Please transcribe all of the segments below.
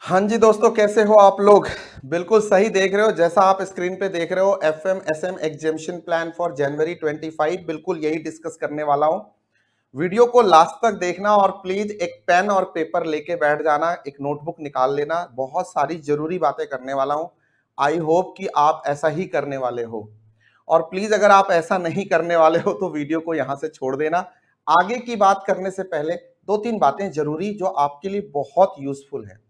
हाँ जी दोस्तों, कैसे हो आप लोग। बिल्कुल सही देख रहे हो, जैसा आप स्क्रीन पे देख रहे हो FMSM exemption plan for January 25, बिल्कुल यही डिस्कस करने वाला हूं। वीडियो को लास्ट तक देखना और प्लीज एक पेन और पेपर लेके बैठ जाना, एक नोटबुक निकाल लेना, बहुत सारी जरूरी बातें करने वाला हूं। आई होप कि आप ऐसा ही करने वाले हो। और प्लीज अगर आप ऐसा नहीं करने वाले हो तो वीडियो को यहां से छोड़ देना। आगे की बात करने से पहले दो तीन बातें जरूरी जो आपके लिए बहुत यूजफुल है।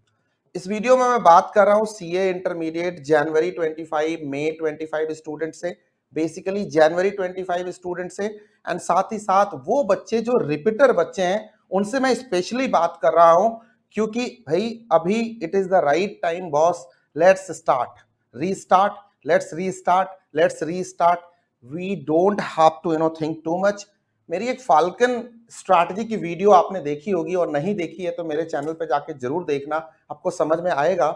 इस वीडियो में मैं बात कर रहा हूं सीए इंटरमीडिएट जनवरी 25 मई 25 स्टूडेंट से, बेसिकली जनवरी 25 स्टूडेंट से, एंड साथ ही साथ वो बच्चे जो रिपीटर बच्चे हैं उनसे मैं स्पेशली बात कर रहा हूं, क्योंकि भाई अभी it is the right time boss. Let's start, restart, let's restart. We don't have to think too much. मेरी एक फाल्कन स्ट्रैटेजी की वीडियो आपने देखी होगी, और नहीं देखी है तो मेरे चैनल पे जाके जरूर देखना, आपको समझ में आएगा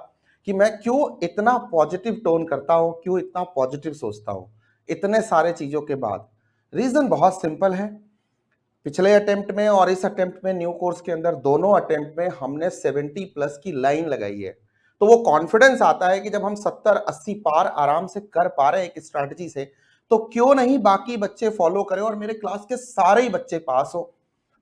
कि मैं क्यों इतना पॉजिटिव टोन करता हूं, क्यों इतना पॉजिटिव सोचता हूं इतने सारे चीजों के बाद। रीजन बहुत सिंपल है। पिछले अटेम्प्ट में और इस अटेम्प्ट में, न्यू कोर्स के अंदर दोनों अटेम्प्ट में हमने 70 प्लस की लाइन लगाई है। तो वो कॉन्फिडेंस आता है कि जब हम 70-80 पार आराम से कर पा रहे हैं एक स्ट्रैटेजी से, तो क्यों नहीं बाकी बच्चे फॉलो करें और मेरे क्लास के सारे ही बच्चे पास हो।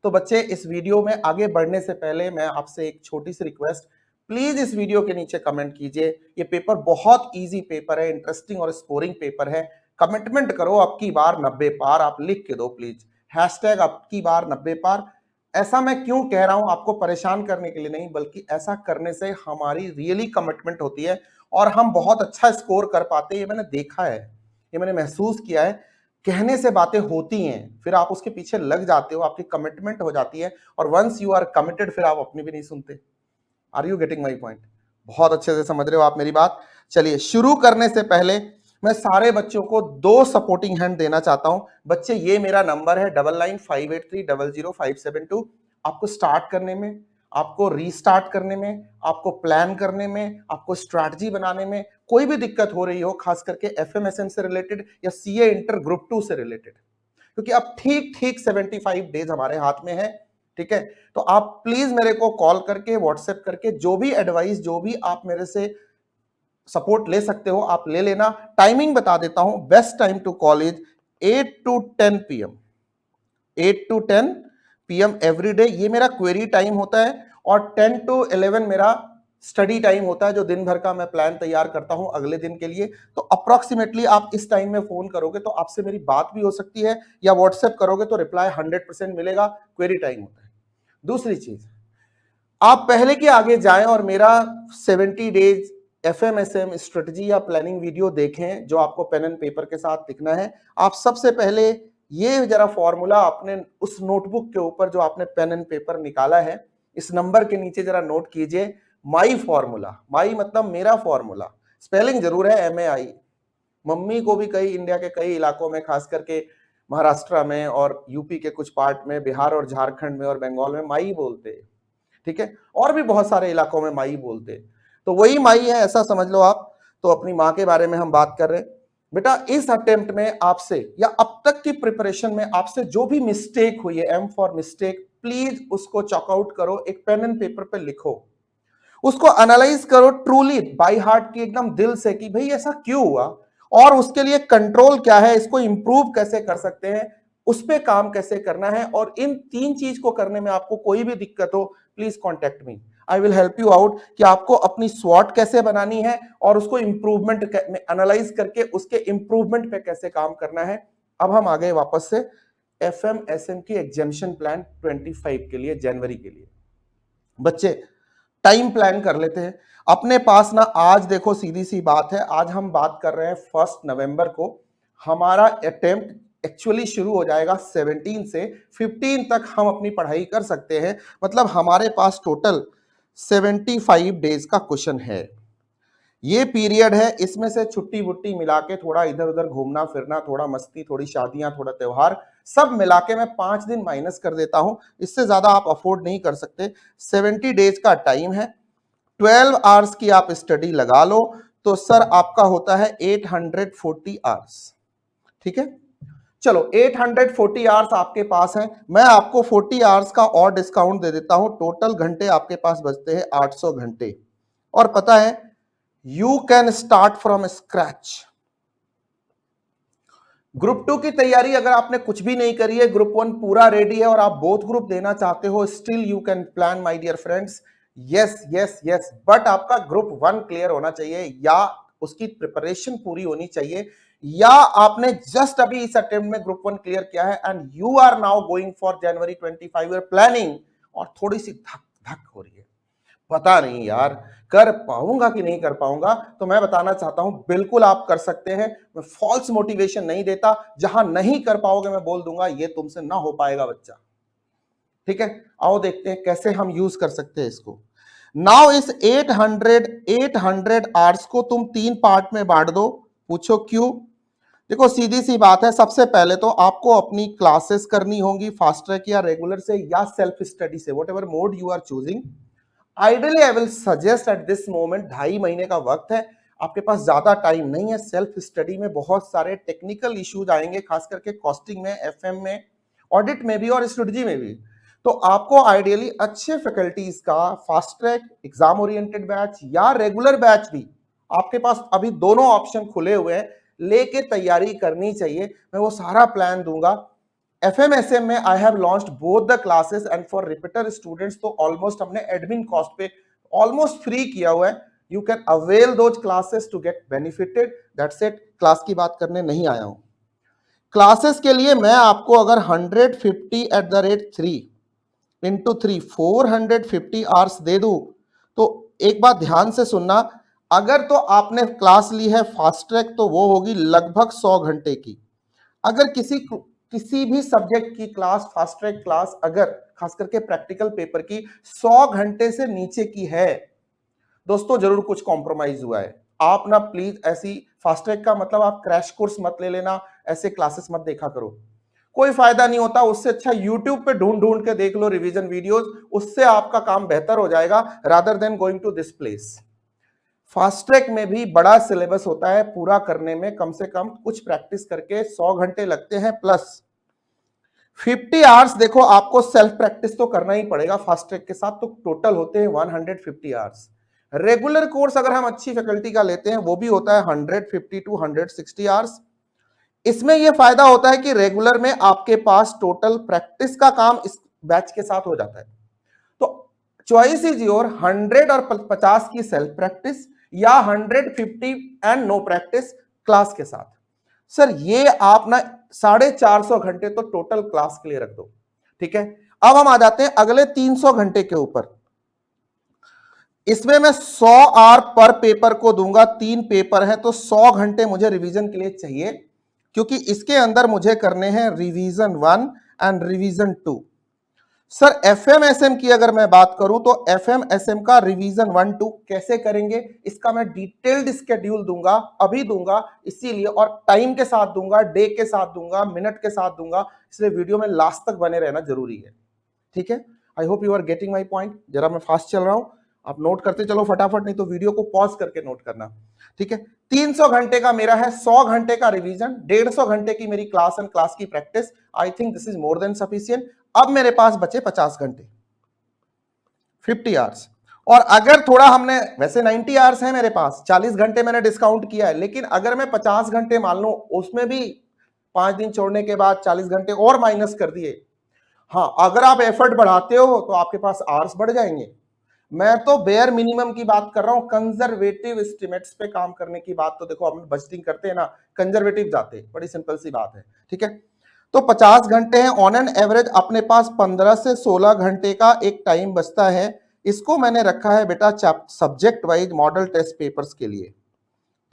तो बच्चे, इस वीडियो में आगे बढ़ने से पहले मैं आपसे एक छोटी सी रिक्वेस्ट, प्लीज इस वीडियो के नीचे कमेंट कीजिए। ये पेपर बहुत इजी पेपर है, इंटरेस्टिंग और स्कोरिंग पेपर है। कमिटमेंट करो, अब की बार 90 पार आप लिख के दो प्लीज। हैशटैग अब की बार 90 पार। ऐसा मैं क्यों कह रहा हूं, आपको परेशान करने के लिए नहीं, बल्कि ऐसा करने से हमारी रियली कमिटमेंट होती है और हम बहुत अच्छा स्कोर कर पाते हैं। ये मैंने देखा है, ये मैंने महसूस किया है। कहने से बातें होती हैं, फिर आप उसके पीछे लग जाते हो, आपकी कमिटमेंट हो जाती है, और वंस यू आर कमिटेड फिर आप अपनी भी नहीं सुनते। Are you getting my point? बहुत अच्छे से समझ रहे हो आप मेरी बात। चलिए, शुरू करने से पहले मैं सारे बच्चों को दो सपोर्टिंग हैंड देना चाहता हूं। बच्चे, ये मेरा नंबर है 9958300572। आपको स्टार्ट करने में, आपको रीस्टार्ट करने में, आपको प्लान करने में, आपको स्ट्रैटेजी बनाने में कोई भी दिक्कत हो रही हो, खास करके एफएमएसएम से रिलेटेड या सीए इंटर ग्रुप 2 से रिलेटेड, क्योंकि अब ठीक ठीक 75 डेज हमारे हाथ में है। ठीक है, तो आप प्लीज मेरे को कॉल करके, व्हाट्सएप करके जो भी एडवाइस, जो भी आप मेरे से सपोर्ट ले सकते हो आप ले लेना। टाइमिंग बता देता हूं, best time to call is 8 to 10 PM. 8 to 10 PM every day, ये मेरा क्वेरी टाइम होता है। और 10 to 11 मेरा स्टडी टाइम होता है, जो दिन भर का मैं प्लान तैयार करता हूं अगले दिन के लिए। तो अप्रोक्सीमेटली आप इस टाइम में फोन करोगे तो आपसे मेरी बात भी हो सकती है, या व्हाट्सएप करोगे तो रिप्लाई 100% मिलेगा। क्वेरी टाइम होता है। दूसरी चीज, आप पहले के आगे जाएं और मेरा 70 डेज एफएमएसएम स्ट्रेटजी या प्लानिंग वीडियो देखें, जो आपको पेन एंड पेपर के साथ लिखना है। आप सबसे पहले ये जरा फॉर्मूला अपने उस नोटबुक के ऊपर जो आपने पेन एंड पेपर निकाला है, इस नंबर के नीचे जरा नोट कीजिए, माई फॉर्मूला। माई मतलब मेरा फॉर्मूला, स्पेलिंग जरूर है MAI। मम्मी को भी कई इंडिया के कई इलाकों में, खास करके महाराष्ट्र में और यूपी के कुछ पार्ट में, बिहार और झारखंड में और बंगाल में माई बोलते हैं। ठीक है, और भी बहुत सारे इलाकों में माई बोलते हैं। तो वही माई है, ऐसा समझ लो आप। तो अपनी माँ के बारे में हम बात कर रहे हैं। बेटा, इस अटेम्प्ट में आपसे, या अब तक की प्रिपरेशन में आपसे जो भी मिस्टेक हुई है, एम फॉर मिस्टेक, प्लीज उसको चॉकआउट करो, एक पेन एंड पेपर पे लिखो, उसको एनालाइज करो ट्रूली बाय हार्ट की, एकदम दिल से, कि भाई ऐसा क्यों हुआ और उसके लिए कंट्रोल क्या है, इसको इंप्रूव कैसे कर सकते हैं, उस पे काम कैसे करना है। और इन तीन चीज को करने में आपको कोई भी दिक्कत हो, please contact me, I will help you out, कि आपको अपनी स्वॉट कैसे बनानी है और उसको इंप्रूवमेंट में एनालाइज करके उसके इंप्रूवमेंट पे कैसे काम करना है। अब हम आ गए वापस से एफएमएसएम की एग्जामिशन प्लान 25 के लिए, जनवरी के लिए। बच्चे, टाइम प्लान कर लेते हैं अपने पास ना। आज देखो, सीधी सी बात है, आज हम बात कर रहे हैं 1 नवंबर को। हमारा अटेम्प्ट एक्चुअली शुरू हो जाएगा 17 से 15 तक हम अपनी पढ़ाई कर सकते हैं। मतलब हमारे पास टोटल 75 डेज का क्वेश्चन है। ये पीरियड है, इसमें से छुट्टी वुट्टी मिला के, थोड़ा इधर उधर घूमना फिरना, थोड़ा मस्ती, थोड़ी शादियां, थोड़ा त्योहार, सब मिला के मैं 5 दिन माइनस कर देता हूं। इससे ज्यादा आप अफोर्ड नहीं कर सकते। 70 डेज का टाइम है, 12 आवर्स की आप स्टडी लगा लो, तो सर आपका होता है 840 आवर्स। ठीक है, चलो 840 आवर्स आपके पास है। मैं आपको 40 आवर्स का और डिस्काउंट दे देता हूं, टोटल घंटे आपके पास बचते हैं 800 घंटे। और पता है you can start from scratch. Group 2 की तैयारी अगर आपने कुछ भी नहीं करी है, ग्रुप 1 पूरा रेडी है और आप बोथ ग्रुप देना चाहते हो, still you can plan my dear friends. Yes yes yes, but आपका ग्रुप 1 क्लियर होना चाहिए या उसकी प्रिपरेशन पूरी होनी चाहिए, या आपने जस्ट अभी इस अटेम्प्ट में ग्रुप 1 क्लियर किया है and you are now going for January 25 year planning और थोड़ी सी धक धक हो रही है, पता नहीं यार कर पाऊंगा कि नहीं कर पाऊंगा। तो मैं बताना चाहता हूं बिल्कुल आप कर सकते हैं। मैं फॉल्स मोटिवेशन नहीं देता, जहां नहीं कर पाओगे मैं बोल दूंगा ये तुमसे ना हो पाएगा बच्चा। ठीक है, आओ देखते हैं कैसे हम यूज कर सकते हैं इसको। नाउ इस 800 आवर्स को तुम 3 पार्ट में बांट दो। पूछो क्यों? देखो सीधी सी बात है, सबसे पहले तो आपको अपनी क्लासेस करनी होंगी फास्ट ट्रैक या रेगुलर से या सेल्फ स्टडी से, whatever mode you are choosing. Ideally I will suggest at this moment 2.5 महीने का वक्त है, आपके पास ज्यादा टाइम नहीं है। सेल्फ स्टडी में बहुत सारे टेक्निकल इश्यूज आएंगे, खास करके कॉस्टिंग में, एफएम में, ऑडिट में भी और स्ट्रेटजी में भी। तो आपको आइडियली अच्छे फैकल्टीज का fast track exam oriented batch या रेगुलर बैच भी, आपके पास अभी दोनों ऑप्शन खुले हुए हैं, लेके तैयारी करनी चाहिए। मैं वो सारा प्लान दूंगा। FMSM में I have launched both the classes and for repeater students तो ऑलमोस्ट हमने एडमिन कॉस्ट पे ऑलमोस्ट फ्री किया हुआ है। You can avail those classes to get benefited. That's it, class की बात करने नहीं आया हूं। क्लासेस के लिए मैं आपको अगर 150/3 इंटू 3 450 आवर्स दे दूं, तो एक बात ध्यान से सुनना, अगर तो आपने क्लास ली है फास्ट ट्रैक तो वो होगी लगभग 100 घंटे की। अगर किसी भी सब्जेक्ट की क्लास, फास्ट ट्रैक क्लास अगर खास करके प्रैक्टिकल पेपर की 100 घंटे से नीचे की है, दोस्तों जरूर कुछ कॉम्प्रोमाइज हुआ है। आप ना प्लीज ऐसी फास्ट ट्रैक का मतलब आप क्रैश कोर्स मत ले लेना, ऐसे क्लासेस मत देखा करो, कोई फायदा नहीं होता। उससे अच्छा यूट्यूब पे ढूंढ ढूंढ के देख लो रिवीजन वीडियोस, उससे आपका काम बेहतर हो जाएगा rather than going to this place. Fast track में भी बड़ा सिलेबस होता है, पूरा करने में कम से कम कुछ प्रैक्टिस करके 100 घंटे लगते हैं प्लस 50 आवर्स। देखो आपको सेल्फ प्रैक्टिस तो करना ही पड़ेगा फास्ट ट्रैक के साथ, तो टोटल होते हैं 150 आवर्स। रेगुलर कोर्स अगर हम अच्छी फैकल्टी का लेते हैं वो भी होता है 150 to 160 आवर्स। इसमें यह फायदा होता है कि रेगुलर में आपके पास टोटल प्रैक्टिस का काम इस बैच के साथ हो जाता है। तो चॉइस इज योर, 100 और 50 की सेल्फ प्रैक्टिस या 150 एंड नो प्रैक्टिस क्लास के साथ। सर ये आप ना 450 घंटे तो टोटल क्लास के लिए रख दो। ठीक है, अब हम आ जाते हैं अगले 300 घंटे के ऊपर। इसमें मैं 100 आवर पर पेपर को दूंगा, 3 पेपर है तो 100 घंटे मुझे रिवीजन के लिए चाहिए, क्योंकि इसके अंदर मुझे करने हैं revision 1 and revision 2। Sir FMSM की अगर मैं बात करूं तो FMSM का रिवीजन 1 2 कैसे करेंगे, इसका मैं डिटेल्ड स्केड्यूल दूंगा, अभी दूंगा इसीलिए, और टाइम के साथ दूंगा, डे के साथ दूंगा, मिनट के साथ दूंगा, इसलिए वीडियो में लास्ट तक बने रहना जरूरी है। ठीक है, I hope you are getting my point. जरा मैं फास्ट चल रहा हूं, आप नोट करते चलो फटाफट, नहीं तो वीडियो को पॉज करके नोट करना। ठीक है, 300 घंटे का मेरा है, 100 घंटे का रिवीजन, 150 घंटे की मेरी क्लास एंड क्लास की practice. I think this is more than sufficient. अब मेरे पास बचे 50 घंटे, 50 आवर्स। और अगर थोड़ा हमने, वैसे 90 आवर्स है मेरे पास, 40 घंटे मैंने डिस्काउंट किया है, लेकिन अगर मैं 50 घंटे मान लूं, उसमें भी 5 दिन छोड़ने के बाद 40 घंटे और माइनस कर दिए, हाँ अगर आप एफर्ट बढ़ाते हो तो आपके पास आवर्स बढ़ जाएंगे। मैं तो बेयर मिनिमम की बात कर रहा हूं, कंजर्वेटिव एस्टिमेट्स पे काम करने की बात। तो देखो हम बजटिंग करते हैं ना, कंजर्वेटिव जाते, बड़ी सिंपल सी बात है। ठीक है, तो 50 घंटे हैं, ऑन एन एवरेज अपने पास 15 से 16 घंटे का एक टाइम बचता है। इसको मैंने रखा है बेटा subject wise model test papers के लिए।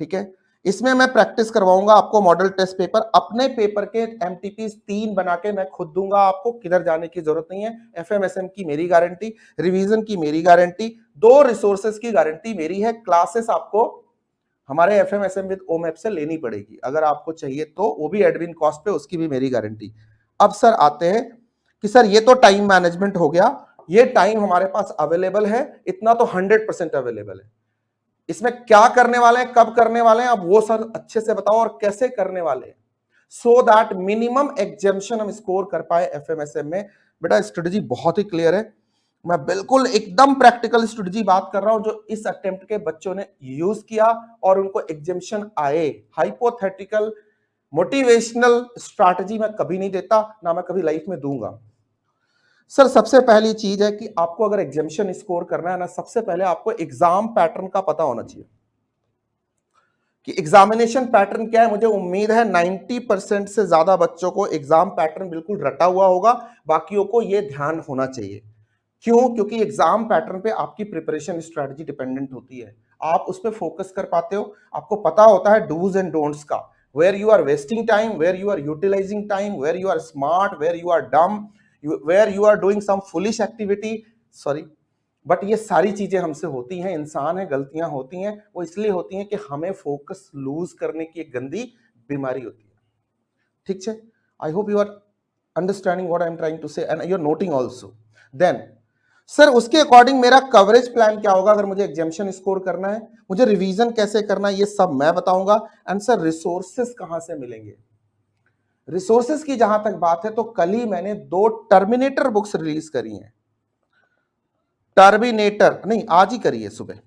ठीक है, इसमें मैं प्रैक्टिस करवाऊंगा आपको मॉडल टेस्ट पेपर, अपने पेपर के MTP 3 बना के मैं खुद दूंगा आपको, किधर जाने की जरूरत नहीं है। FMSM की मेरी गारंटी, रिवीजन की मेरी गारंटी, 2 रिसोर्सेज की गारंटी मेरी है। क्लासेस आपको हमारे FMSM विद OMAP से लेनी पड़ेगी, अगर आपको चाहिए तो, वो भी एडमिन कॉस्ट पे, उसकी भी मेरी गारंटी। अब सर आते हैं कि सर ये तो टाइम मैनेजमेंट हो गया, ये टाइम हमारे पास अवेलेबल है, इतना तो 100% अवेलेबल है। इसमें क्या करने वाले हैं, कब करने वाले हैं, अब वो सर अच्छे से बताओ और कैसे करने वाले हैं, सो दैट मिनिमम एग्जेम्पशन हम स्कोर कर पाए FMSM में। बेटा स्ट्रेटजी बहुत ही क्लियर है। मैं बिल्कुल एकदम प्रैक्टिकल स्ट्रेटजी बात कर रहा हूं जो इस अटेम्प्ट के बच्चों ने यूज किया और उनको एग्जामिशन आए। हाइपोथेटिकल मोटिवेशनल स्ट्रैटेजी मैं कभी नहीं देता, ना मैं कभी लाइफ में दूंगा। सर सबसे पहली चीज है कि आपको अगर एग्जामिशन स्कोर करना है ना, सबसे पहले आपको एग्जाम पैटर्न का पता होना चाहिए कि एग्जामिनेशन पैटर्न क्या है। मुझे उम्मीद है 90% से ज्यादा बच्चों को एग्जाम पैटर्न बिल्कुल रटा हुआ होगा, बाकियों को यह ध्यान होना चाहिए। क्यों? क्योंकि एग्जाम पैटर्न पे आपकी प्रिपरेशन स्ट्रेटजी डिपेंडेंट होती है। आप उस पर फोकस कर पाते हो, आपको पता होता है डूज एंड डोंट्स का, where you are wasting time, where you are utilising time, where you are smart, where you are dumb, where you are doing some foolish activity. Sorry, but ये सारी चीजें हमसे होती हैं, इंसान है, गलतियां होती हैं। वो इसलिए होती हैं कि हमें फोकस लूज करने की एक गंदी बीमारी होती है। ठीक है, I hope you are understanding what I am trying to say and you are noting also. Then sir उसके अकॉर्डिंग मेरा कवरेज प्लान क्या होगा अगर मुझे एग्जामिशन स्कोर करना है, मुझे रिवीजन कैसे करना है, ये सब मैं बताऊंगा। एंड सर रिसोर्सेस कहां से मिलेंगे? रिसोर्सेस की जहां तक बात है तो कल ही मैंने 2 टर्मिनेटर बुक्स रिलीज करी हैं। टर्मिनेटर नहीं, आज ही करी है सुबह।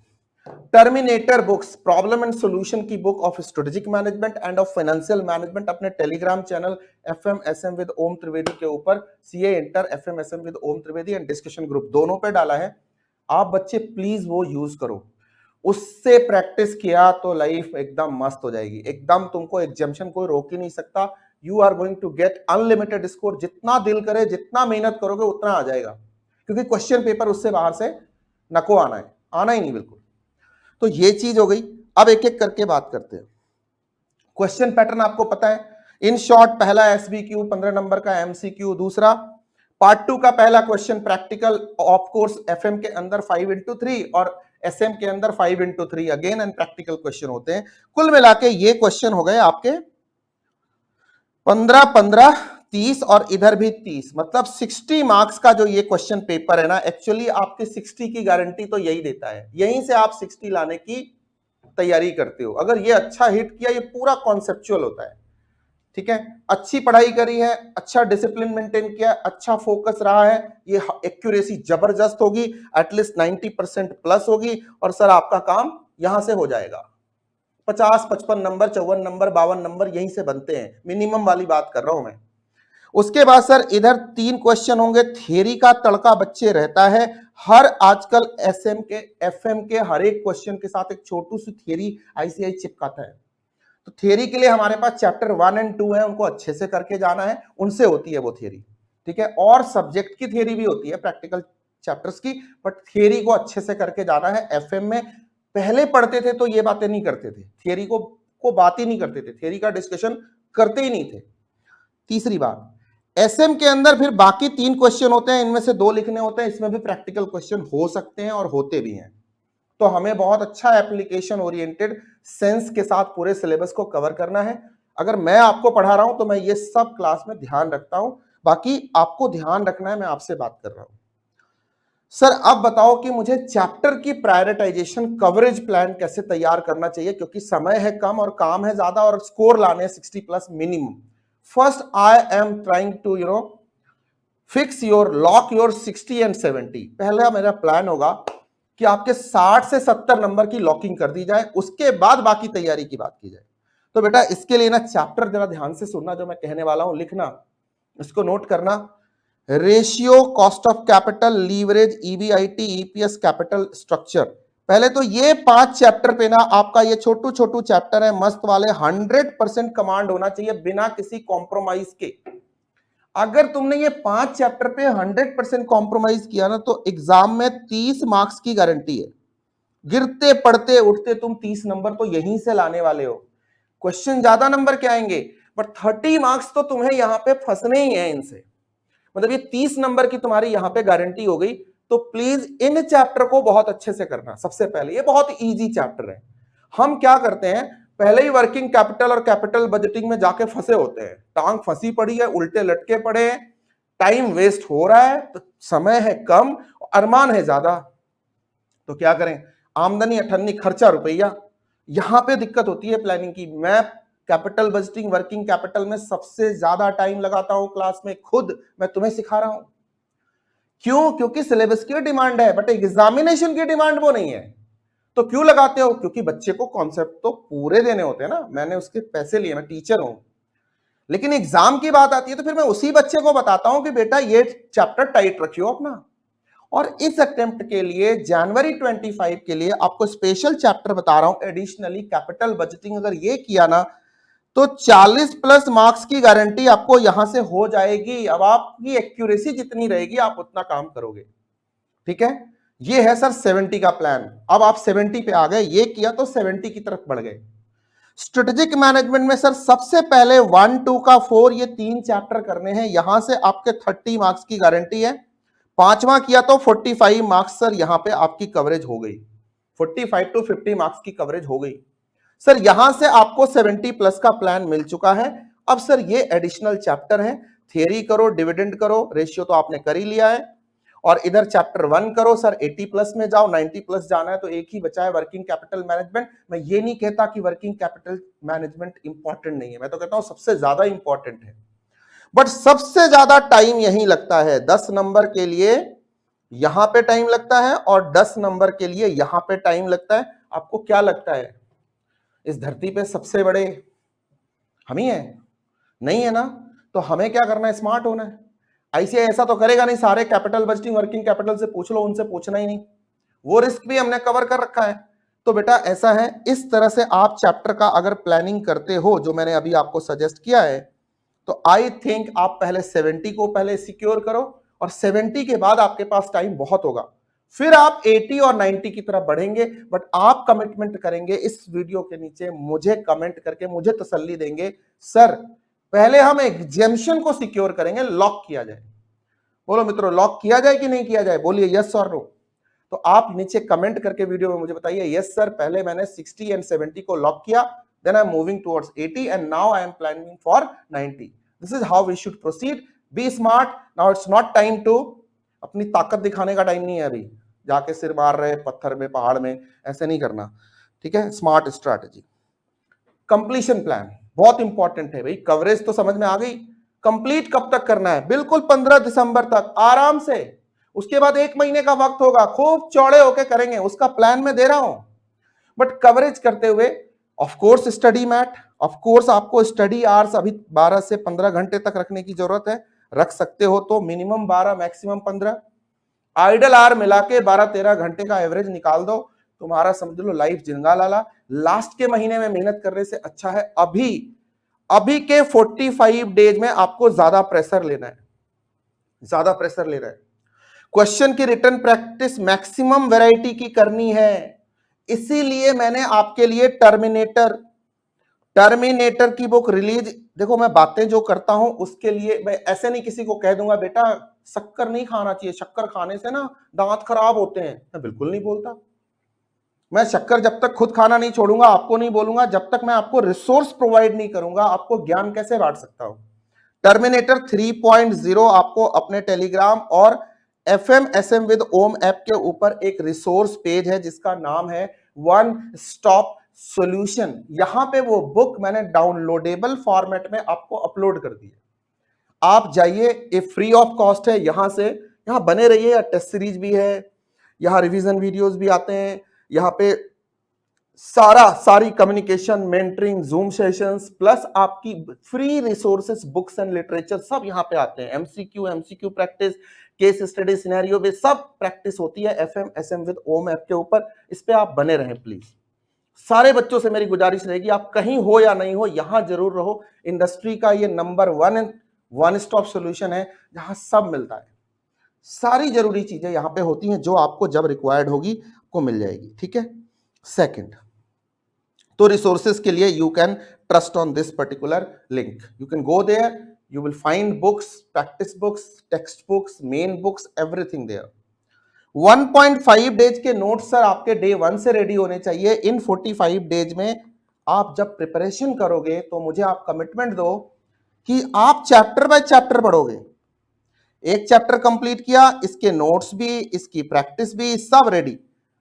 Terminator books, problem and solution की book of strategic management and of financial management, अपने telegram channel FMSM with Om Trivedi के ऊपर, CA inter FMSM with Om Trivedi and discussion group दोनों पे डाला है। आप बच्चे प्लीज वो यूज करो, उससे प्रैक्टिस किया तो लाइफ एकदम मस्त हो जाएगी। एकदम तुमको एग्जामिशन कोई रोक ही नहीं सकता। You are going to get unlimited score, जितना दिल करे जितना मेहनत करोगे उतना आ जाएगा, क्योंकि क्वेश्चन पेपर उससे बाहर से नको आना है, आना ही नहीं बिल्कुल। तो ये चीज हो गई। अब एक एक करके बात करते हैं। क्वेश्चन पैटर्न आपको पता है, इन शॉर्ट पहला SBQ 15 नंबर का MCQ, दूसरा पार्ट 2 का पहला question practical of course FM के अंदर 5x3 और SM के अंदर 5x3 again and practical question होते हैं। कुल मिला के ये क्वेश्चन हो गए आपके 15 15 30 और इधर भी 30, मतलब 60 मार्क्स का जो ये क्वेश्चन पेपर है ना, एक्चुअली आपके 60 की गारंटी तो यही देता है। यहीं से आप 60 लाने की तैयारी करते हो। अगर ये अच्छा हिट किया, ये पूरा कॉन्सेप्चुअल होता है। ठीक है, अच्छी पढ़ाई करी है, अच्छा डिसिप्लिन मेंटेन किया, अच्छा फोकस रहा है, ये एक्यूरेसी जबरदस्त होगी, एटलीस्ट 90% प्लस होगी। और सर आपका काम यहां से हो जाएगा। 50 55 नंबर, 54 नंबर, 52 नंबर यहीं से बनते हैं, मिनिमम वाली बात कर रहा हूं मैं। उसके बाद सर इधर 3 क्वेश्चन होंगे, थियरी का तड़का बच्चे रहता है। हर आजकल SM के FM के हर एक क्वेश्चन के साथ एक छोटू सी थियरी ICI चिपकाता है। तो थियरी के लिए हमारे पास चैप्टर 1 एंड 2 है, उनको अच्छे से करके जाना है, उनसे होती है वो थियरी। ठीक है, और सब्जेक्ट की थियरी भी होती है प्रैक्टिकल चैप्टर्स की, बट थियरी को अच्छे से करके जाना है। FM में पहले पढ़ते थे तो ये बातें नहीं करते थे, थियरी को बात ही नहीं करते थे, थियरी का डिस्कशन करते ही नहीं थे। तीसरी बात, SM के अंदर फिर बाकी 3 क्वेश्चन होते हैं, इनमें से 2 लिखने होते हैं, इसमें भी प्रैक्टिकल क्वेश्चन हो सकते हैं और होते भी हैं। तो हमें बहुत अच्छा एप्लीकेशन ओरिएंटेड सेंस के साथ पूरे सिलेबस को कवर करना है। अगर मैं आपको पढ़ा रहा हूं तो मैं ये सब क्लास में ध्यान रखता हूं, बाकी आपको ध्यान रखना है, मैं आपसे बात कर रहा हूं। सर अब बताओ कि मुझे चैप्टर की प्रायोरिटाइजेशन कवरेज प्लान कैसे तैयार करना चाहिए, क्योंकि समय है कम और काम है ज्यादा और स्कोर लाने हैं 60 plus minimum. First I am trying to fix your lock your 60 and 70। पहला मेरा प्लान होगा कि आपके 60 से 70 नंबर की लॉकिंग कर दी जाए, उसके बाद बाकी तैयारी की बात की जाए। तो बेटा इसके लिए ना चैप्टर जरा ध्यान से सुनना, जो मैं कहने वाला हूं लिखना, इसको नोट करना। Ratio, cost of capital, leverage, EBIT, EPS, capital structure. पहले तो ये 5 चैप्टर पे ना आपका ये छोटू छोटू चैप्टर है मस्त वाले, 100% कमांड होना चाहिए बिना किसी कॉम्प्रोमाइज के। अगर तुमने ये 5 चैप्टर पे 100% कॉम्प्रोमाइज किया ना तो एग्जाम में 30 मार्क्स की गारंटी है। गिरते पड़ते उठते तुम 30 नंबर तो यहीं से लाने वाले हो। क्वेश्चन ज्यादा नंबर के आएंगे, बट 30 मार्क्स तो तुम्हें यहां पे फंसने ही है इनसे। मतलब ये 30 नंबर की तुम्हारी यहां पे गारंटी हो गई। तो प्लीज इन चैप्टर को बहुत अच्छे से करना। सबसे पहले ये बहुत इजी चैप्टर है। हम क्या करते हैं, पहले ही वर्किंग कैपिटल और कैपिटल बजटिंग में जाके फंसे होते हैं, टांग फंसी पड़ी है, उल्टे लटके पड़े हैं, टाइम वेस्ट हो रहा है, तो समय है कम, अरमान है ज्यादा, तो क्या करें, आमदनी 98 खर्चा रुपया, यहां पे दिक्कत होती है प्लानिंग की। मैं कैपिटल बजटिंग वर्किंग कैपिटल में सबसे ज्यादा टाइम लगाता हूं क्लास में, खुद मैं तुम्हें सिखा रहा हूं। क्यों? क्योंकि सिलेबस की डिमांड है, बट एग्जामिनेशन की डिमांड वो नहीं है। तो क्यों लगाते हो? क्योंकि बच्चे को कॉन्सेप्ट तो पूरे देने होते हैं ना, मैंने उसके पैसे लिए, मैं टीचर हूं। लेकिन एग्जाम की बात आती है तो फिर मैं उसी बच्चे को बताता हूं कि बेटा ये चैप्टर टाइट रखियो अपना। और इस अटेम्प्ट के लिए जनवरी 25 के लिए आपको स्पेशल चैप्टर बता रहा हूं, एडिशनली कैपिटल बजटिंग। अगर ये किया ना तो 40 प्लस मार्क्स की गारंटी आपको यहां से हो जाएगी। अब आपकी एक्यूरेसी जितनी रहेगी आप उतना काम करोगे, ठीक है। ये है सर 70 का प्लान। अब आप 70 पे आ गए, ये किया तो 70 की तरफ बढ़ गए। स्ट्रेटेजिक मैनेजमेंट में सर सबसे पहले 1 2 का 4 ये 3 चैप्टर करने हैं, यहां से आपके 30 मार्क्स की गारंटी है। पांचवा किया तो 45 मार्क्स सर यहां पे आपकी कवरेज हो गई, 45 टू 50 मार्क्स की कवरेज हो गई सर। यहां से आपको 70 प्लस का प्लान मिल चुका है। अब सर ये एडिशनल चैप्टर है, थियरी करो, डिविडेंड करो, रेशियो तो आपने कर ही लिया है। और इधर चैप्टर 1 करो सर, 80 प्लस में जाओ, 90 प्लस जाना है तो एक ही बचा है वर्किंग कैपिटल मैनेजमेंट। मैं ये नहीं कहता कि वर्किंग कैपिटल मैनेजमेंट इंपॉर्टेंट नहीं है, मैं तो कहता हूं सबसे ज्यादा इंपॉर्टेंट है। बट सबसे ज्यादा टाइम यही लगता है, 10 नंबर के लिए यहां पे टाइम लगता है और 10 नंबर के लिए यहां पे टाइम लगता है। आपको क्या लगता है इस धरती पे सबसे बड़े हम ही हैं? नहीं है ना। तो हमें क्या करना है? स्मार्ट होना है। आईसीआई ऐसा तो करेगा नहीं, सारे कैपिटल बजटिंग वर्किंग कैपिटल से पूछ लो, उनसे पूछना ही नहीं, वो रिस्क भी हमने कवर कर रखा है। तो बेटा ऐसा है, इस तरह से आप चैप्टर का अगर प्लानिंग करते हो जो मैंने अभी आपको सजेस्ट किया है, तो आई थिंक आप पहले 70 को पहले सिक्योर करो और 70 के बाद आपके पास टाइम बहुत होगा, फिर आप 80 और 90 की तरफ बढ़ेंगे। बट आप कमिटमेंट करेंगे इस वीडियो के नीचे, मुझे कमेंट करके मुझे तसल्ली देंगे, सर पहले हम एग्जेम्पशन को सिक्योर करेंगे, लॉक किया जाए। बोलो मित्रों, लॉक किया जाए कि नहीं किया जाए? बोलिए यस और नो। तो आप नीचे कमेंट करके वीडियो में मुझे बताइए, यस सर पहले मैंने 60 एंड 70 को लॉक किया, then I'm moving towards 80 and now I am planning for 90. This is how we should proceed. Be smart. Now it's not time to, अपनी ताकत दिखाने का टाइम नहीं है अभी, जाके सिर मार रहे पत्थर में पहाड़ में, ऐसे नहीं करना, ठीक है। Smart strategy. कंप्लीशन प्लान बहुत इंपॉर्टेंट है भाई। कवरेज तो समझ में आ गई, कंप्लीट कब तक करना है? बिल्कुल 15 दिसंबर तक आराम से। उसके बाद 1 महीने का वक्त होगा, खूब चौड़े होके करेंगे, उसका प्लान मैं दे रहा हूं। बट कवरेज करते हुए of course study mat, of course आपको स्टडी आवर्स अभी 12 से 15 घंटे तक रखने की जरूरत है, रख सकते हो तो मिनिमम 12 मैक्सिमम 15। आइडल आवर मिला के 12-13 घंटे का एवरेज निकाल दो, तुम्हारा समझ लो लाइफ जिंगा लाला। लास्ट के महीने में मेहनत करने से अच्छा है अभी के 45 डेज में आपको ज्यादा प्रेशर लेना है, ज्यादा प्रेशर लेना है। क्वेश्चन की रिटर्न प्रैक्टिस मैक्सिमम वैरायटी की करनी है, इसीलिए मैंने आपके लिए टर्मिनेटर की बुक रिलीज। देखो मैं बातें जो करता हूं उसके लिए मैं ऐसे नहीं किसी को कह दूंगा बेटा शक्कर नहीं खाना चाहिए, शक्कर खाने से ना दांत खराब होते हैं, मैं बिल्कुल नहीं बोलता। मैं शक्कर जब तक खुद खाना नहीं छोड़ूंगा आपको नहीं बोलूंगा, जब तक मैं आपको रिसोर्स प्रोवाइड नहीं करूंगा आपको ज्ञान कैसे बांट सकता हूं। टर्मिनेटर 3.0 आपको अपने टेलीग्राम और FMSM विद ओम ऐप के ऊपर एक रिसोर्स पेज है जिसका नाम है वन स्टॉप सॉल्यूशन। यहां पे वो बुक मैंने डाउनलोडेबल फॉर्मेट में आपको अपलोड कर दी है, आप जाइए, ये फ्री ऑफ कॉस्ट है। यहां से यहां बने रहिए, टेस्ट सीरीज भी है, यहां रिवीजन वीडियोस भी आते हैं, यहां पे सारी communication, mentoring, zoom sessions plus आपकी free resources, books and literature सब यहां पे आते हैं। MCQ practice, case study, scenario पे सब प्रैक्टिस होती है FMSM विद ओम ऐप के ऊपर। इस पे आप बने रहें प्लीज। सारे बच्चों से मेरी गुजारिश रहेगी, आप कहीं हो या नहीं हो यहां जरूर रहो। इंडस्ट्री का ये नंबर 1 वन स्टॉप सॉल्यूशन है जहां सब मिलता है, सारी जरूरी चीजें यहां पे होती हैं जो आपको जब रिक्वायर्ड होगी को मिल जाएगी, ठीक है। सेकंड, तो रिसोर्सेज के लिए you can trust on this particular link, you can go there, you will find books, practice books, text books, main books, everything there. 1.5 days के नोट्स सर आपके डे 1 से रेडी होने चाहिए। इन 45 डेज में आप जब प्रिपरेशन करोगे तो मुझे आप कमिटमेंट दो कि आप चैप्टर बाय चैप्टर पढ़ोगे। एक चैप्टर कंप्लीट किया, इसके नोट्स भी, इसकी प्रैक्टिस भी, सब रेडी।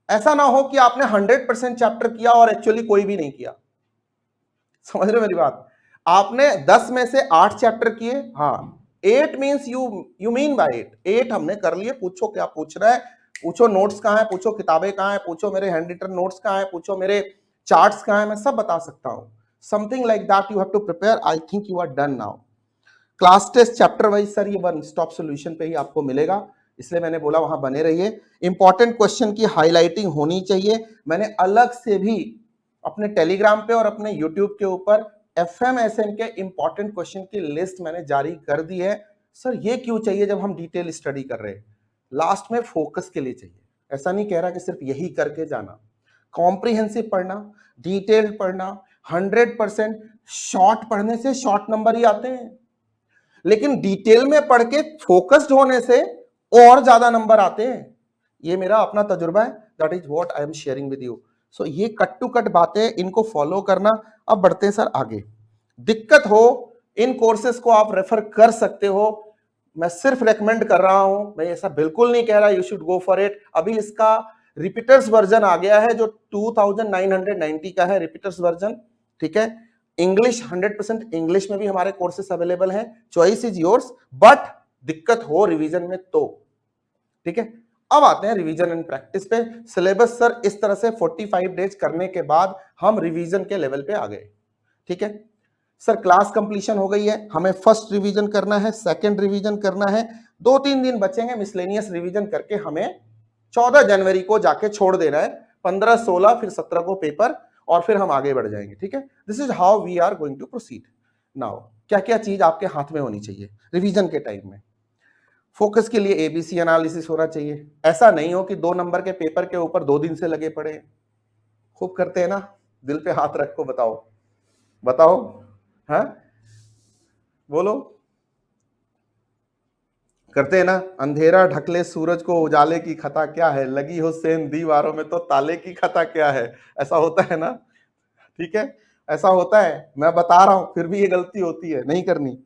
ऐसा ना हो कि आपने 100% चैप्टर किया और एक्चुअली कोई भी नहीं किया। समझ रहे हो मेरी बात? आपने 10 में से 8 चैप्टर किए, हाँ 8 means you mean by it. 8 हमने कर लिए, पूछो क्या पूछ रहा है, पूछो नोट्स कहाँ है, पूछो किताबें कहाँ है, पूछो मेरे हैंड रिटन नोट्स कहाँ है, पूछो मेरे चार्ट्स कहाँ है, मैं सब बता सकता हूँ। Something like that you have to prepare. I think you are done now. Class test chapter wise sir ये वन स्टॉप सॉल्यूशन पे ही आपको मिलेगा, इसलिए मैंने बोला वहां बने रहिए। इंपॉर्टेंट क्वेश्चन की हाईलाइटिंग होनी चाहिए। मैंने अलग से भी अपने टेलीग्राम पे और अपने यूट्यूब के ऊपर एफएमएसएम के इंपॉर्टेंट क्वेश्चन की लिस्ट मैंने जारी कर दी है। सर ये क्यों चाहिए जब हम डिटेल स्टडी कर रहे हैं? लास्ट में फोकस के लिए चाहिए। ऐसा नहीं कह रहा कि सिर्फ यही करके जाना। कॉम्प्रिहेंसिव पढ़ना, डिटेल्ड पढ़ना, 100% शॉर्ट पढ़ने से शॉर्ट नंबर ही आते हैं, लेकिन डिटेल में पढ़ के फोकस्ड होने से और ज्यादा नंबर आते हैं। ये मेरा अपना तजुर्बा है, that is what I am sharing with you. So ये कट टू कट बातें, इनको फॉलो करना। अब बढ़ते हैं सर आगे। दिक्कत हो इन कोर्सेज को आप रेफर कर सकते हो, मैं सिर्फ रेकमेंड कर रहा हूं, मैं ऐसा बिल्कुल नहीं कह रहा you should go for it. अभी इसका रिपीटर्स वर्जन आ गया है जो 2990 का है, रिपीटर्स वर्जन, ठीक है। इंग्लिश 100% इंग्लिश में भी हमारे कोर्सेस अवेलेबल हैं, चॉइस इज योर्स, बट दिक्कत हो रिवीजन में तो, ठीक है। अब आते हैं रिवीजन एंड प्रैक्टिस पे। सिलेबस सर इस तरह से 45 डेज करने के बाद हम रिवीजन के लेवल पे आ गए, ठीक है। सर क्लास कंप्लीशन हो गई है, हमें फर्स्ट रिवीजन करना है, सेकंड रिवीजन करना है, 2-3 दिन बचेंगे मिसलेनियस रिवीजन करके हमें 14 जनवरी को जाके छोड़ देना है। 15, 16 फिर 17 को पेपर और फिर हम आगे बढ़ जाएंगे, ठीक है। This is how we are going to proceed. Now क्या क्या चीज आपके हाथ में होनी चाहिए रिवीजन के टाइम में? फोकस के लिए एबीसी एनालिसिस होना चाहिए। ऐसा नहीं हो कि 2 नंबर के पेपर के ऊपर 2 दिन से लगे पड़े। खूब करते हैं ना, दिल पे हाथ रखो, बताओ बताओ, हाँ बोलो, करते हैं ना। अंधेरा ढकले सूरज को उजाले की खता क्या है, लगी हो सेन दीवारों में तो ताले की खता क्या है, ऐसा होता है ना, ठीक है। ऐसा होता है, मैं बता रहा हूं, फिर भी ये गलती होती है, नहीं करनी।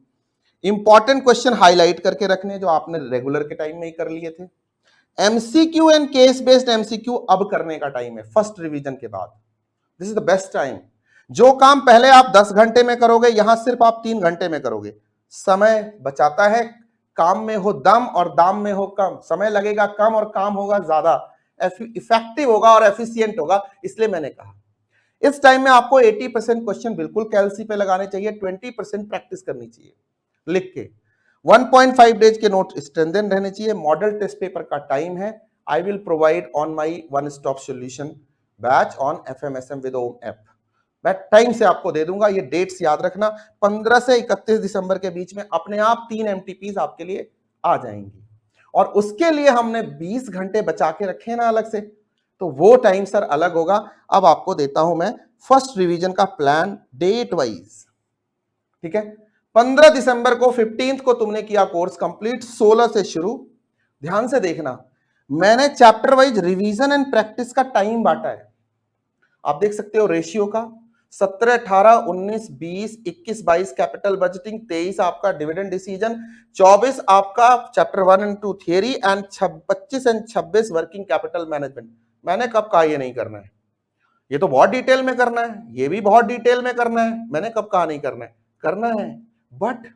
इंपॉर्टेंट क्वेश्चन हाईलाइट करके रखने जो आपने रेगुलर के टाइम में ही कर लिए थे। MCQ and case based MCQ अब करने का टाइम है फर्स्ट रिवीजन के बाद। This is the best time. जो काम पहले आप 10 घंटे में करोगे, यहां सिर्फ आप 3 घंटे में करोगे। समय बचाता है, काम में हो दम और दाम में हो कम, समय लगेगा कम और काम होगा ज्यादा, इफेक्टिव होगा और एफिशिएंट होगा। इसलिए मैंने कहा इस टाइम में आपको 80% क्वेश्चन बिल्कुल कैलसी पे लगाने चाहिए, 20% प्रैक्टिस करनी चाहिए लिख के। 1.5 डेज के नोट स्ट्रेंथन रहने चाहिए। मॉडल टेस्ट पेपर का टाइम है, I will provide on my one stop solution batch on FMSM with Om app. मैं टाइम से आपको दे दूंगा, ये डेट्स याद रखना। 15 से 31 दिसंबर के बीच में अपने आप 3 एमटीपीज आपके लिए आ जाएंगी, और उसके लिए हमने 20 घंटे बचा के रखे ना अलग से, तो वो टाइम सर अलग होगा। अब आपको देता हूं मैं फर्स्ट रिवीजन का प्लान डेट वाइज, ठीक है। 15 दिसंबर को 15 को तुमने किया कोर्स कंप्लीट, 16 से शुरू। ध्यान से देखना, मैंने chapter wise revision and practice का टाइम बांटा है। आप देख सकते हो रेशियो का, 17, 18, 19, 20, 21, 22 कैपिटल बजटिंग, 23 आपका डिविडेंड डिसीजन, 24 आपका chapter 1 and 2 theory and 25 and 26 working capital management. मैंने कब कहा ये नहीं करना है, ये तो बहुत डिटेल में करना है, ये भी बहुत डिटेल में करना है। मैंने कब कहा नहीं करना है, करना है, बट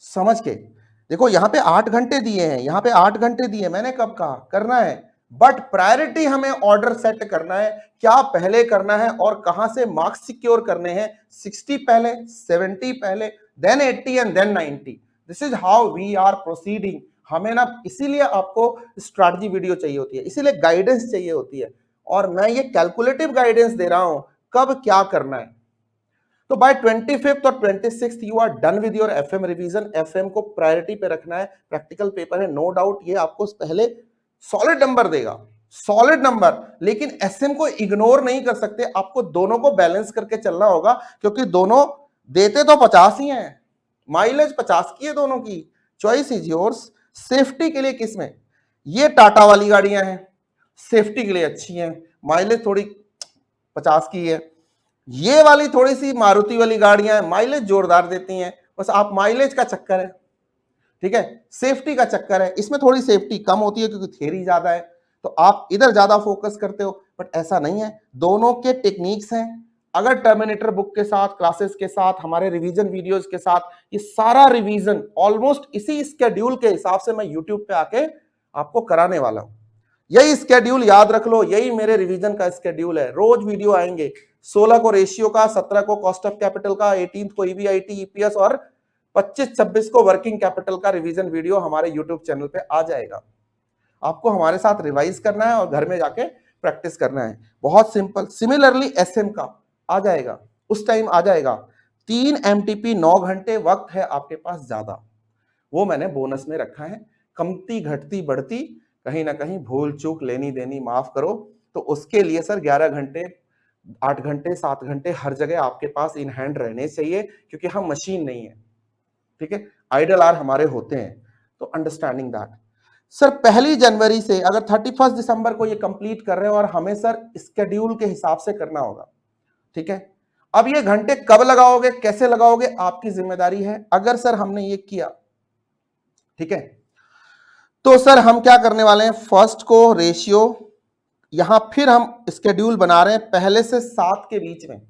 समझ के देखो। यहां पे 8 घंटे दिए हैं, यहां पे 8 घंटे दिए, मैंने कब कहा करना है, बट प्रायोरिटी हमें ऑर्डर सेट करना है, क्या पहले करना है और कहां से मार्क्स सिक्योर करने हैं। 60 पहले, 70 पहले, then 80 and then 90। This is how we are proceeding. हमें ना इसीलिए आपको स्ट्रैटेजी वीडियो चाहिए होती है, इसीलिए गाइडेंस चाहिए होती है, और मैं ये कैलकुलेटिव गाइडेंस दे रहा हूं कब क्या करना है। तो बाय 25th और 26th you are done with your FM revision. FM को प्रायोरिटी पे रखना है, प्रैक्टिकल पेपर है, नो डाउट ये आपको पहले सॉलिड नंबर देगा, सॉलिड नंबर, लेकिन एसएम को इग्नोर नहीं कर सकते, आपको दोनों को बैलेंस करके चलना होगा, क्योंकि दोनों देते तो 50 ही हैं, माइलेज 50 की है दोनों की, चॉइस इज योर्स। सेफ्टी के लिए किसमें, ये टाटा वाली गाड़ियां हैं, सेफ्टी के लिए अच्छी हैं, माइलेज थोड़ी 50 की है। ये वाली थोड़ी सी मारुति वाली गाड़ियां हैं, माइलेज जोरदार देती हैं, बस आप माइलेज का चक्कर है, ठीक है, सेफ्टी का चक्कर है, इसमें थोड़ी सेफ्टी कम होती है क्योंकि थियरी ज्यादा है, तो आप इधर ज्यादा फोकस करते हो, बट ऐसा नहीं है, दोनों के टेक्निक्स हैं, अगर टर्मिनेटर बुक के साथ, क्लासेस के साथ, हमारे रिवीजन वीडियोस के साथ, ये सारा रिवीजन ऑलमोस्ट इसी स्केड्यूल के हिसाब से मैं यूट्यूब पे आके आपको कराने वाला हूं। यही स्केड्यूल याद रख लो, यही मेरे रिवीजन का स्केड्यूल है। रोज वीडियो आएंगे, 16 को रेशियो का, 17 को कॉस्ट ऑफ कैपिटल का, 18 को ईबीआईटी ईपीएस और 25-26 को वर्किंग कैपिटल का रिवीजन वीडियो हमारे यूट्यूब चैनल पे आ जाएगा। आपको हमारे साथ रिवाइज करना है और घर में जाके प्रैक्टिस करना है, बहुत सिंपल। सिमिलरली एसएम का आ जाएगा, उस टाइम आ जाएगा। 3 एमटीपी 9 घंटे वक्त है आपके पास ज्यादा, वो मैंने बोनस में रखा है। कमती घटती बढ़ती कहीं ना कहीं भूल चूक लेनी देनी माफ करो, तो उसके लिए सर 11 घंटे 8 घंटे 7 घंटे हर जगह आपके पास इन हैंड रहने चाहिए, क्योंकि हम मशीन नहीं है, ठीक है। आइडल आर हमारे होते हैं, तो अंडरस्टैंडिंग दैट। सर 1 जनवरी से अगर 31 दिसंबर को ये कंप्लीट कर रहे हैं और हमें सर स्केड्यूल के हिसाब से करना होगा, ठीक है। अब ये घंटे कब लगाओगे, कैसे लगाओगे, आपकी जिम्मेदारी है। अगर सर हमने ये किया, ठीक है, तो सर हम क्या करने वाले हैं, फर्स्ट को रेशियो, यहां फिर हम स्केड्यूल बना रहे हैं पहले से 7 के बीच में।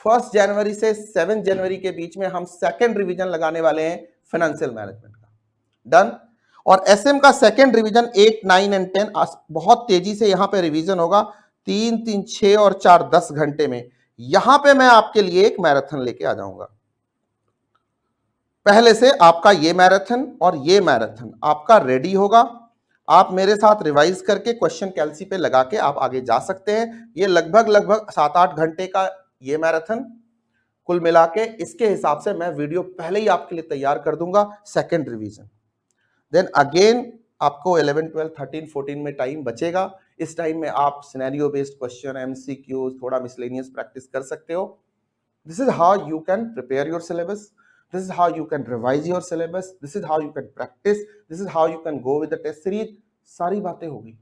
1 जनवरी से 7 जनवरी के बीच में हम सेकंड रिवीजन लगाने वाले हैं फाइनेंशियल मैनेजमेंट का। डन। और एसएम का सेकंड रिवीजन 8, 9 एंड 10 बहुत तेजी से यहां पे रिवीजन होगा, 3, 3, 6 और 4 10 घंटे में। यहां पे मैं आपके लिए एक मैराथन लेके आ जाऊंगा। पहले से आपका ये मैराथन और ये मैराथन आपका रेडी होगा। आप मेरे साथ रिवाइज करके क्वेश्चन कैलसी पे लगा के आप आगे जा सकते हैं। ये लगभग 7-8 घंटे का ये मैराथन कुल मिला के, इसके हिसाब से मैं वीडियो पहले ही आपके लिए तैयार कर दूंगा सेकंड रिवीजन। देन अगेन आपको 11, 12, 13, 14 में टाइम बचेगा। इस टाइम में आप सिनेरियो बेस्ड क्वेश्चन, एमसीक्यूज, थोड़ा मिसलेनियस प्रैक्टिस कर सकते हो। This is how you can prepare your syllabus, this is how you can revise your syllabus, this is how you can practice, this is how you can go with the test series. सारी बातें होगी,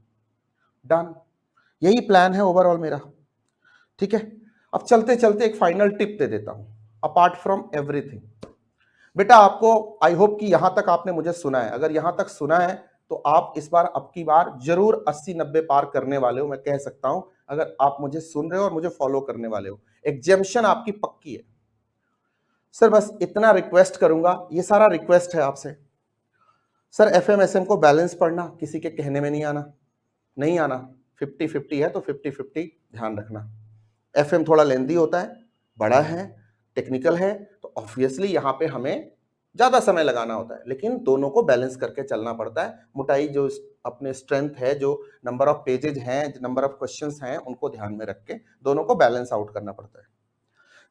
done. यही plan है overall मेरा, ठीक है। अब चलते चलते एक फाइनल टिप दे देता हूं, अपार्ट फ्रॉम एवरीथिंग। बेटा आपको, आई होप कि यहां तक आपने मुझे सुना है। अगर यहां तक सुना है तो आप इस बार, अब की बार जरूर 80-90 पार करने वाले हो, मैं कह सकता हूं, अगर आप मुझे सुन रहे हो और मुझे फॉलो करने वाले हो। एग्जेम्पशन आपकी पक्की है। सर बस इतना रिक्वेस्ट करूंगा, ये सारा रिक्वेस्ट है आपसे। सर एफएमएसएम को बैलेंस पढ़ना, किसी के कहने में नहीं आना, नहीं आना। 50-50 है तो 50-50 ध्यान रखना। एफएम थोड़ा लेंदी होता है, बड़ा है, टेक्निकल है, तो ऑब्वियसली यहां पे हमें ज्यादा समय लगाना होता है, लेकिन दोनों को बैलेंस करके चलना पड़ता है। मोटाई जो अपने स्ट्रेंथ है, जो नंबर ऑफ पेजेज हैं, नंबर ऑफ क्वेश्चंस हैं, उनको ध्यान में रख के दोनों को बैलेंस आउट करना पड़ता है।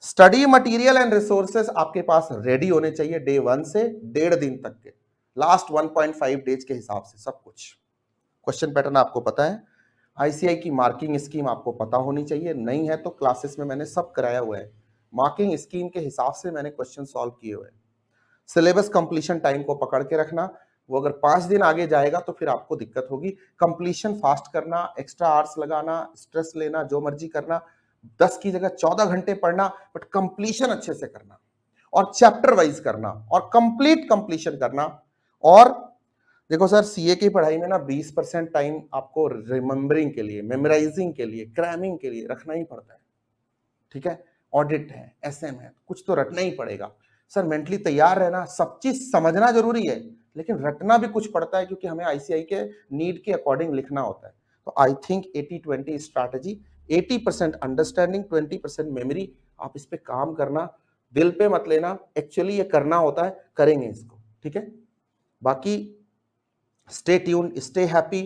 स्टडी मटेरियल एंड रिसोर्सेस आपके पास रेडी होने चाहिए डे 1 से 1.5 दिन तक के, लास्ट 1.5 डेज के हिसाब से सब कुछ। क्वेश्चन पैटर्न आपको पता है, आईसीआई की मार्किंग स्कीम आपको पता होनी चाहिए, नहीं है तो क्लासेस में मैंने सब कराया हुआ है। मार्किंग स्कीम के हिसाब से मैंने क्वेश्चन सॉल्व किए हुए हैं। सिलेबस कंप्लीशन टाइम को पकड़ के रखना, वो अगर 5 दिन आगे जाएगा तो फिर आपको दिक्कत होगी। कंप्लीशन फास्ट करना, एक्स्ट्रा आवर्स लगाना, स्ट्रेस लेना, जो मर्जी करना, 10 की जगह 14 घंटे पढ़ना, बट कंप्लीशन अच्छे से करना और चैप्टर वाइज करना और कंप्लीट कंप्लीशन करना। और देखो सर, सीए की पढ़ाई में ना 20% टाइम आपको रिमेम्बरिंग के लिए, मेमोराइजिंग के लिए, क्रैमिंग के लिए रखना ही पड़ता है, ठीक है। ऑडिट है, एसएम है, कुछ तो रटना ही पड़ेगा। सर मेंटली तैयार रहना, सब चीज समझना जरूरी है, लेकिन रटना भी कुछ पड़ता है, क्योंकि हमें आईसीआई के नीड के अकॉर्डिंग लिखना होता है। तो I think 80-20 strategy, 80% understanding, 20% memory. आप इस पे काम करना, दिल पे मत लेना, एक्चुअली ये करना होता है, करेंगे इसको, ठीक है। बाकी स्टे ट्यून, स्टे हैप्पी।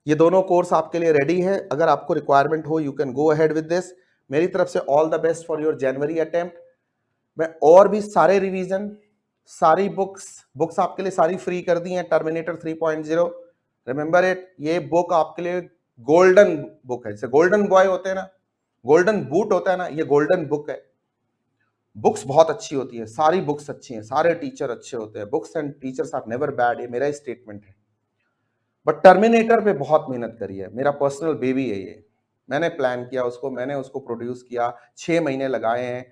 ये दोनों कोर्स आपके लिए रेडी है, अगर आपको रिक्वायरमेंट हो you can go ahead with this. मेरी तरफ से all the best for your January attempt. मैं और भी सारे रिवीजन, सारी बुक्स आपके लिए सारी फ्री कर दी हैं। टर्मिनेटर 3.0, रिमेंबर इट, ये बुक आपके लिए गोल्डन बुक है। जैसे गोल्डन बॉय होते हैं ना, गोल्डन बूट होता है ना, ये गोल्डन बुक है। बुक्स बहुत अच्छी होती है, सारी बुक्स अच्छी हैं, सारे टीचर अच्छे होते हैं, books and teachers are never bad, ये मेरा स्टेटमेंट है। बट टर्मिनेटर पे बहुत मेहनत करी है, मेरा पर्सनल बेबी है ये। मैंने प्लान किया उसको, मैंने उसको प्रोड्यूस किया, 6 महीने लगाए हैं।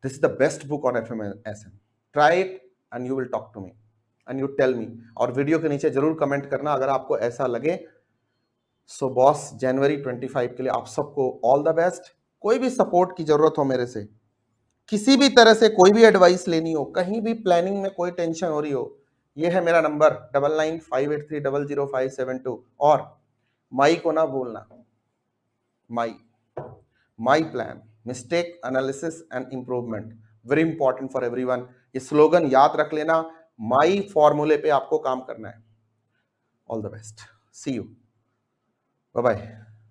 This is the best book on FMSM. Try it and you will talk to me and you tell me. और वीडियो के नीचे जरूर कमेंट करना अगर आपको ऐसा लगे। सो बॉस, जनवरी 25 के लिए आप सबको ऑल द बेस्ट। कोई भी सपोर्ट की जरूरत हो मेरे से, किसी भी तरह से कोई भी एडवाइस लेनी हो, कहीं भी प्लानिंग में कोई टेंशन हो रही हो, ये है मेरा नंबर 9958300572। और माई को ना भूलना, my my plan, mistake analysis and improvement, very important for everyone. ये स्लोगन याद रख लेना, माई फॉर्मूले पे आपको काम करना है। All the best, see you, bye bye.